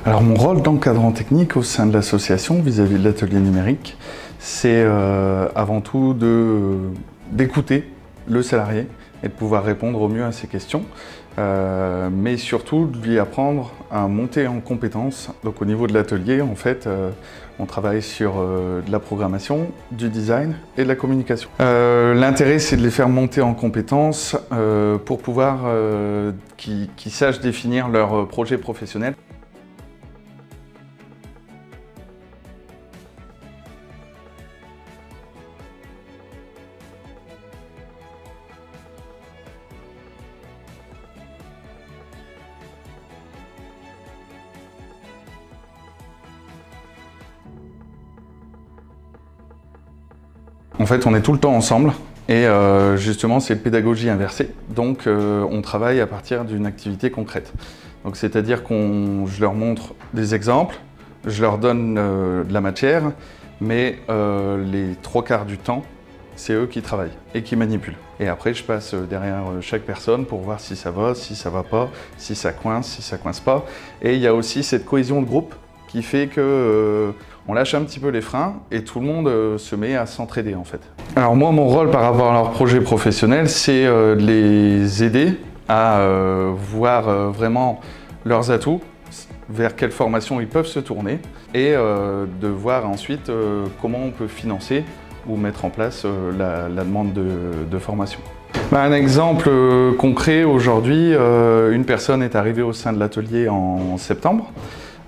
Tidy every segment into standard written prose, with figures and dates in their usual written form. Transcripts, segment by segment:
Alors mon rôle d'encadrant technique au sein de l'association vis-à-vis de l'atelier numérique, c'est avant tout d'écouter le salarié et de pouvoir répondre au mieux à ses questions, mais surtout de lui apprendre à monter en compétences. Donc au niveau de l'atelier, en fait, on travaille sur de la programmation, du design et de la communication. L'intérêt, c'est de les faire monter en compétences pour pouvoir qu'ils sachent définir leur projet professionnel. En fait, on est tout le temps ensemble et justement, c'est une pédagogie inversée. Donc, on travaille à partir d'une activité concrète. Donc, c'est-à-dire que je leur montre des exemples, je leur donne de la matière, mais les 3/4 du temps, c'est eux qui travaillent et qui manipulent. Et après, je passe derrière chaque personne pour voir si ça va pas, si ça coince pas. Et il y a aussi cette cohésion de groupe qui fait que on lâche un petit peu les freins et tout le monde se met à s'entraider en fait. Alors moi, mon rôle par rapport à leur projet professionnel, c'est de les aider à voir vraiment leurs atouts, vers quelle formation ils peuvent se tourner et de voir ensuite comment on peut financer ou mettre en place la demande de formation. Un exemple concret, aujourd'hui, une personne est arrivée au sein de l'atelier en septembre.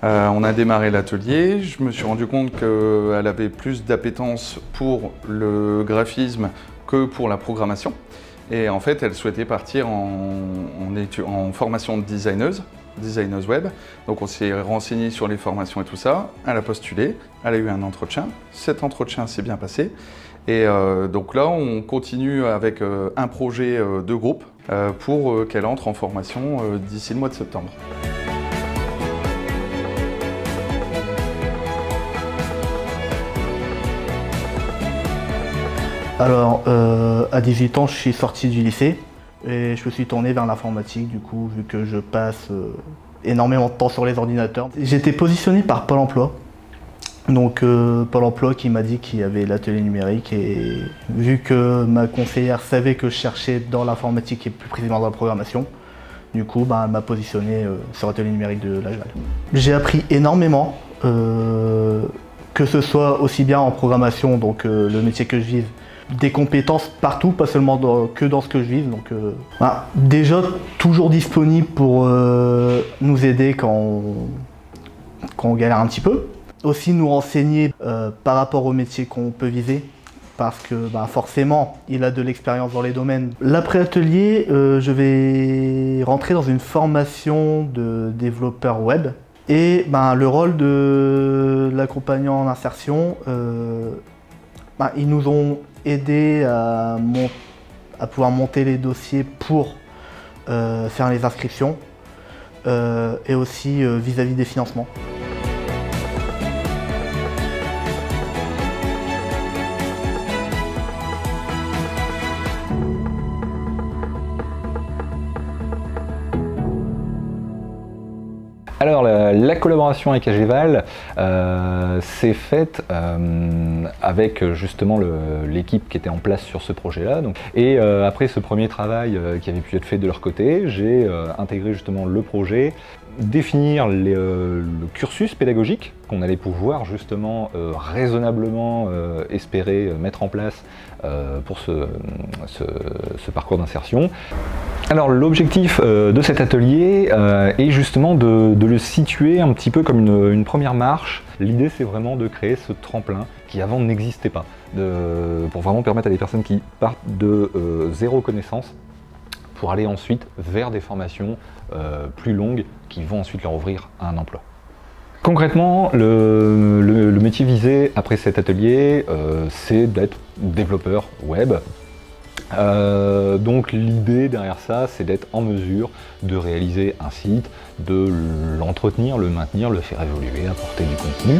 On a démarré l'atelier, je me suis rendu compte qu'elle avait plus d'appétence pour le graphisme que pour la programmation. Et en fait, elle souhaitait partir en formation de designeuse web. Donc on s'est renseigné sur les formations et tout ça, elle a postulé, elle a eu un entretien. Cet entretien s'est bien passé. Et donc là, on continue avec un projet de groupe pour qu'elle entre en formation d'ici le mois de septembre. Alors, à 18 ans, je suis sorti du lycée et je me suis tourné vers l'informatique, du coup, vu que je passe énormément de temps sur les ordinateurs. J'ai été positionné par Pôle emploi. Donc, Pôle emploi qui m'a dit qu'il y avait l'atelier numérique et vu que ma conseillère savait que je cherchais dans l'informatique et plus précisément dans la programmation, du coup, elle m'a positionné sur l'atelier numérique de la Javal. J'ai appris énormément, que ce soit aussi bien en programmation, donc le métier que je vise, des compétences partout, pas seulement que dans ce que je vise. Donc, déjà toujours disponible pour nous aider quand on galère un petit peu. Aussi nous renseigner par rapport au métier qu'on peut viser, parce que forcément il a de l'expérience dans les domaines. L'après-atelier, je vais rentrer dans une formation de développeur web. Et le rôle de l'accompagnant en insertion, ils nous ont aidé à pouvoir monter les dossiers pour faire les inscriptions et aussi vis-à-vis des financements. Alors la collaboration avec AGEVAL s'est faite avec justement l'équipe qui était en place sur ce projet-là. Et après ce premier travail qui avait pu être fait de leur côté, j'ai intégré justement le projet, définir le cursus pédagogique qu'on allait pouvoir justement raisonnablement espérer mettre en place pour ce parcours d'insertion. Alors l'objectif de cet atelier est justement de le situer un petit peu comme une première marche. L'idée c'est vraiment de créer ce tremplin qui avant n'existait pas, pour vraiment permettre à des personnes qui partent de zéro connaissance pour aller ensuite vers des formations plus longues qui vont ensuite leur ouvrir un emploi. Concrètement, le métier visé après cet atelier, c'est d'être développeur web. Donc l'idée derrière ça, c'est d'être en mesure de réaliser un site, de l'entretenir, le maintenir, le faire évoluer, apporter du contenu.